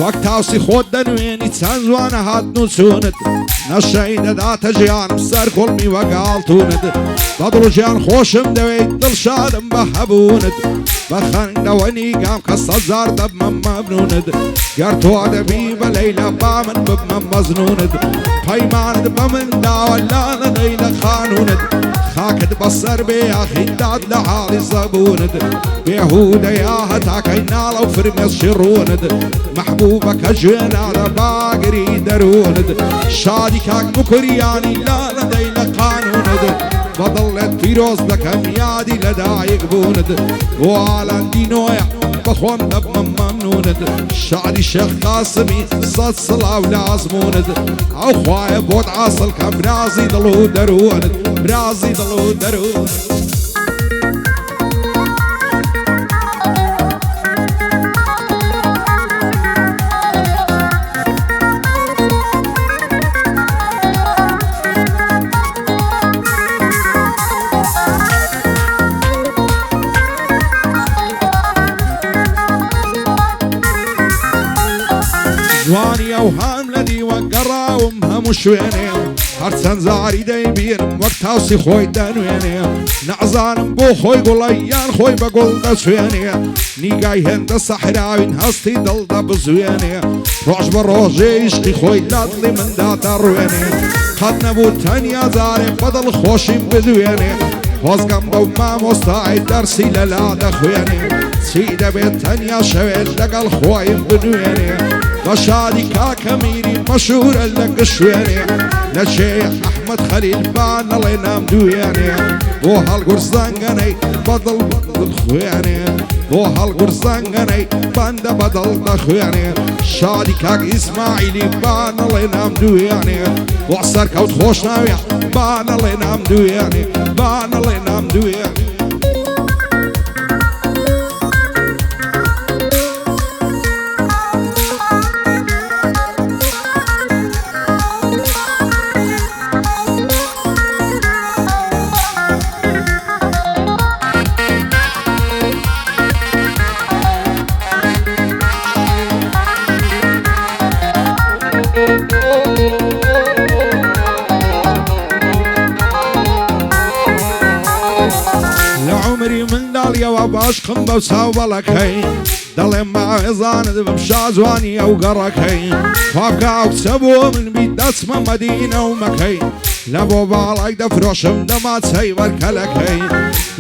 وەک تاوسی خۆت دەنوێنی چەند جوانە هاتن و چوونت نەشەی دەداتە ژیانم سەر کوڵمی وەگاڵتونت بە دڵ ژیان خۆشم دەوێت دڵشادم بە هەبوونت بە خەندەوە نیگام کە سەزار دەبمە مەمنونت گەر تۆ دەبی بە لەیلە با من ببمە مەزنونت پەیمانت بە من داوە لا نەدەی لە خانونت خاکت بەسەر بێ یاخیداد لە حاڵی زەبوونت بێهودەیە هەتاکەی ناڵە و فرمێسشی ڕوونت محبوبەکە ژێنانە باگری دەروونت شادی کاک بکوریانی لا نەدەی لە قانونت بەدڵێت پیرۆز دەکەم یادی لەدایک بوونت بۆ ئالاندی نۆیە بەخۆم دەبمە مەمنونت شعری شێخ قاسمی سەد سڵاو لازمونت ئەو خوایە بۆت ئاسڵ کە برازی دڵ و دەروونت برازی دڵ و دەروونت جوانی ئەو هەم لە دیوە گەڕاوم هەموو شوێنێ هەرچەند زاری دەیبیرم وەک تاوسی خۆی دەنوێنێ نەعزانم بۆ خۆی گوڵە یان خۆی بە گوڵ دەچوێنێ نیگای هێندە سەحراوین هەستی دڵ دەبزوێنێ ڕۆژ بە ڕۆژێ عیشقی خۆی لا دڵی مندا دەڕوێنێ قەت نەبوو تەنیا جارێ بەدڵ خۆشیم بدوێنێ خۆزگەم بەو مامۆستای دەرسی لەلا دەخوێنێ چی دەبێت تەنیا شەوێت لەگەڵ خۆیم بنوێنێ بە شادی کاکە میری مەشهورە لە گشوێنێ لە شێخ ئەحمەد خەلیل با نەڵێ نام دوێنێ بۆ هەڵگورزەنگەنەی بەدڵ خوێنێ بۆ هەڵگورزەنگەنەی بەندە بەدڵ دەخوێنێ شادی کاک ئیسماعیلی با نەڵێ نام دوێنێ بۆ سەرکەوت خۆش ناوێ با نەڵێ نام دوێنێ با نەڵێ نام دوێنێ عمری منداڵیەوە باشقم بەو چاوبەڵەکەی دەڵێم باێزانت بم شازوانی ئەو گەڕەکەی خوابکە ئەو کچە بۆ من بیت دەچمە مەدینە و مەکەی لە بۆ باڵای دەفرۆشم دەماچەی وەرکەلەکەی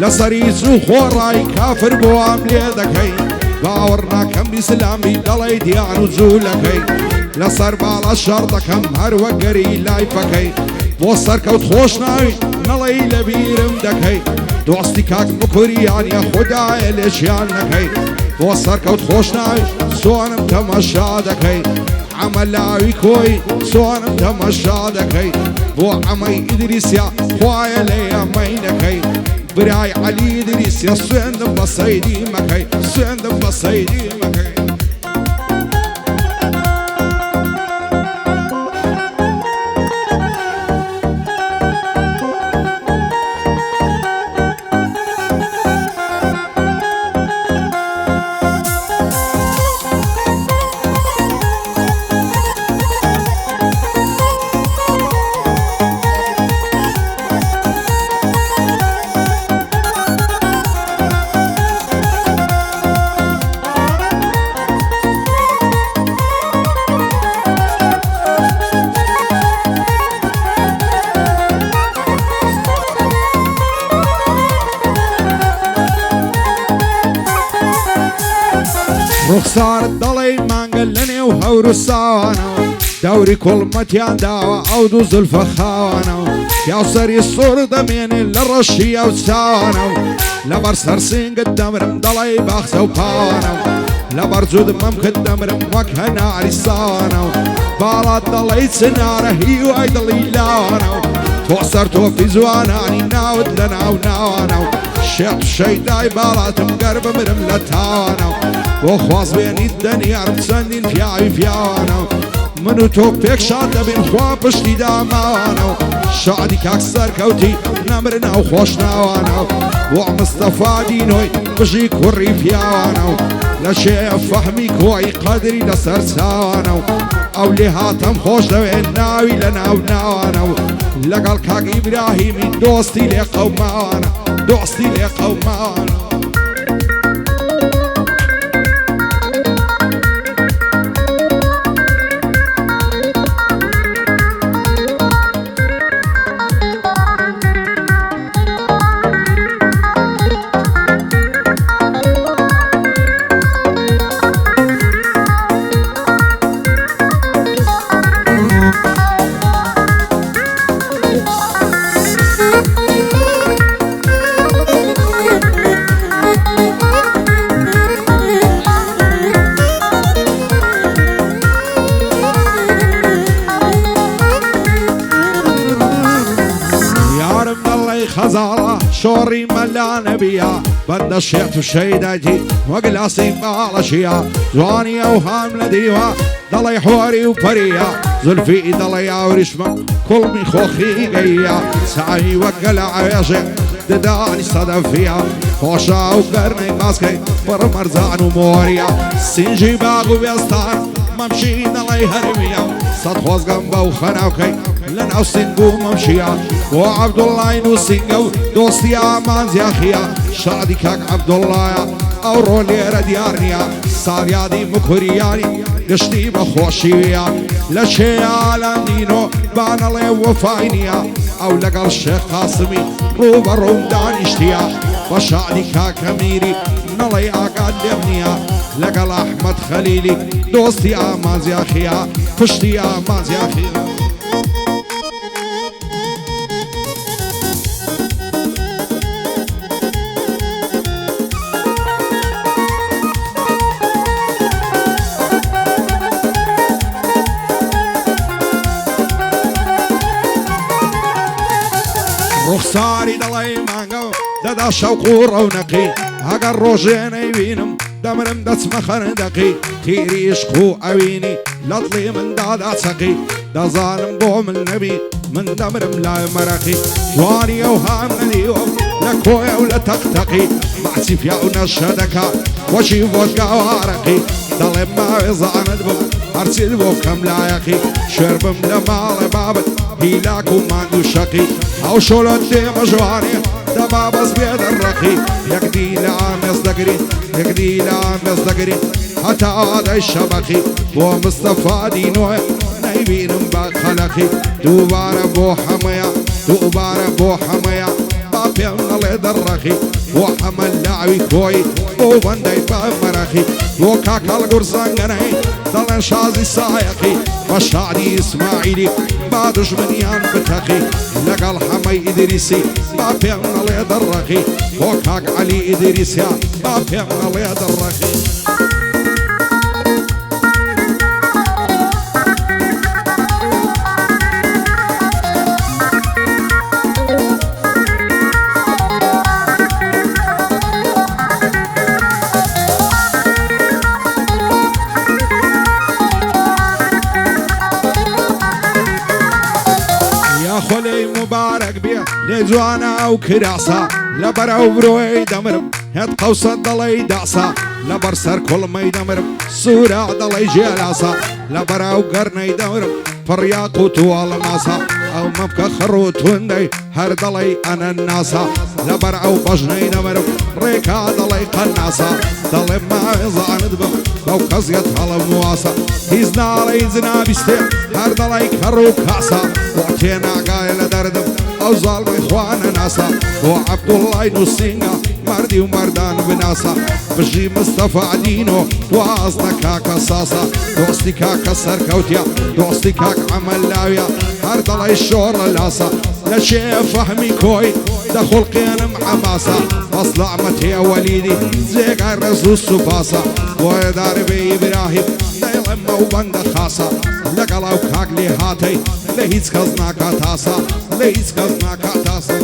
لەسەری چوو خۆڕایی کافر بۆ ئام لێ دەکەی باوەڕ ناکەم ئیسلامی دەڵێی دیان و جوولەکەی لەسەر باڵە شەڕ دەکەم هەروە گەری لایفەکەی بۆ سەرکەوت خۆش ناوی نەڵێی لەبیرم دەکەی دۆستی کاک بکوریانیە خودایە لێشیان نەکەی بۆ سەرکەوت خۆش ناوی سۆنم تەمەشا دەکەی ئەمە لاوی کۆی سۆنم تەمەشا دەکەی بۆ ئەمەی ئیدریسیا خوایە لێ ئەمەی نەکەی برای عەلی ئیدریسیا سوێندم بە سەیدی مەکەی سوێندم بە سەیدی مەکەی ڕوخسارت دەڵێ مانگە لە نێو هەور و ساوانەوە دەوری کوڵمەتیان داوە ئەو دوو زولفە خاوانەوە پیاوسەری سوور دەمێنێ لە ڕەشی ئەو چاوانەوە لەبەر سەرسینگت دەمرم دەڵێ باخچە و پاوانەوە لەبەر جودمەم کرد دەمرم وەک هەناری ساوانەوە باڵات دەڵێ چنارە هیوای دڵی لاوانەوە تۆ سەر تۆفی جوانانی ناوت لە ناو ناوانەوە شێت شەیدای باڵاتم گەر بمرم لە تاوانەوە بۆ خوازبێنیت دەنیارم چەندین پیاوی پیاوانەوە من و تۆ پێکشان دەبین خوا پشتی داماوانەوە شادی کاک سەرکەوتی نەمرن ئەو خۆش ناوانەوە بۆ مستەفا دینۆی بژی کوڕی پیاوانەوە لە شێ فەحمی کۆی قەدری لەسەر چاوانەوە ئەو لێ هاتەم خۆش دەوێن ناوی لە ناو ناوانەوە لەگەڵ کاک ئیبراهیمی دۆستی لێ قەوماوانە دۆستی لێ قەوماوانە خزارة شوري ملانة بيا بند الشيط وشيدتي وقلاسي بالاشياء زواني اوهام لديوا ضلي حوري وبريا زلفي ضلي ورشمة كل من خوخي قيا سعي وقلع عيشي دداني صدف فيها خوشا وقرني ماسكي برمرزان وموريا سنجي باغو بيستان ممشي ضلي هرميا صد خوز قنبا وخناوكي لناو سنقو ممشيا وعبد الله نوسنقو دوستي امان زياخيا شادي كاك عبد الله او رولي رديارنيا ساريادي مكورياني قشتي بخوشيويا لشي عالم دينو بان الله وفاينيا او لقل الشيخ قاسمي روبا روم دانشتيا وشادي كاك اميري نلي اقاد دبنيا لقل احمد خليلي دوستي امان زياخيا فشتي امان زياخيا رخصاري دلي مانگو ددا شوق و رونقي اگر روجيني بينم دمرم دسم خندقي تيري عشقو اويني لطلي من دادا سقي دا ظالم بوم النبي من دمرم لا مرقي جواني اوهام اليوم لكويا ولا تقتقي معسي فيا ونشدكا وشي فوتقا وارقي دلي ما يزاند بم ارسل بو كم لايقي شربم لمال بابت هيلاكو ماندو شقي او شولت دي مجواني دما بس بيد الرقي يقدي لعام يصدقري يقدي لعام يصدقري حتى هذا الشبقي بو مصطفى دينوي نايبين بخلقي دوبار بو حميا دوبار بو حميا بابي الله درقي وحمل لعوي كوي بو بندي بمرخي وكاكا القرصان قناي ضلن شازي سايقي وشادي اسماعيلي ما دشمنيان بتقي لقى الحمي ادريسي بابي الله درقي وكاك علي ادريسيا بابي الله درقي خلي مبارك بيه لجوانا وكراسة لبرا وبروي دمرم هاد قوسة ضلي دعسة لبر سر كل ما يدمرم صورة ضلي جلاسة لبرا وقرني دمرم فرياق وطوال ماسة او مفكخر وتوندي هر ضلي انا الناسة لبر او بجني دمرم ريكا ضلي قناسة ضلي ما يزعن دبم او قزيت هالمواسة هيزنا علي زنا بيستي هر ضلي كرو كاسة وعتينا قايل دردم او ظالم اخوانا ناسا وعبد الله نوسينا مردي ومردان بناسا بجي مصطفى عدينو واصنا كاكا صاصا دوستي كاكا سركوتيا دوستي كاك عمل لاويا هر ضلي الشور لاسا لشي فهمي كوي دخل قينم عماسا اصلع متي وليدي زيك الرسول السفاسا ويدار بي ابراهيم دايلم وبند خاصة لقلاو كاك لي هاتي لهيز كزنا كاتاسا لهيز كزنا كاتاسا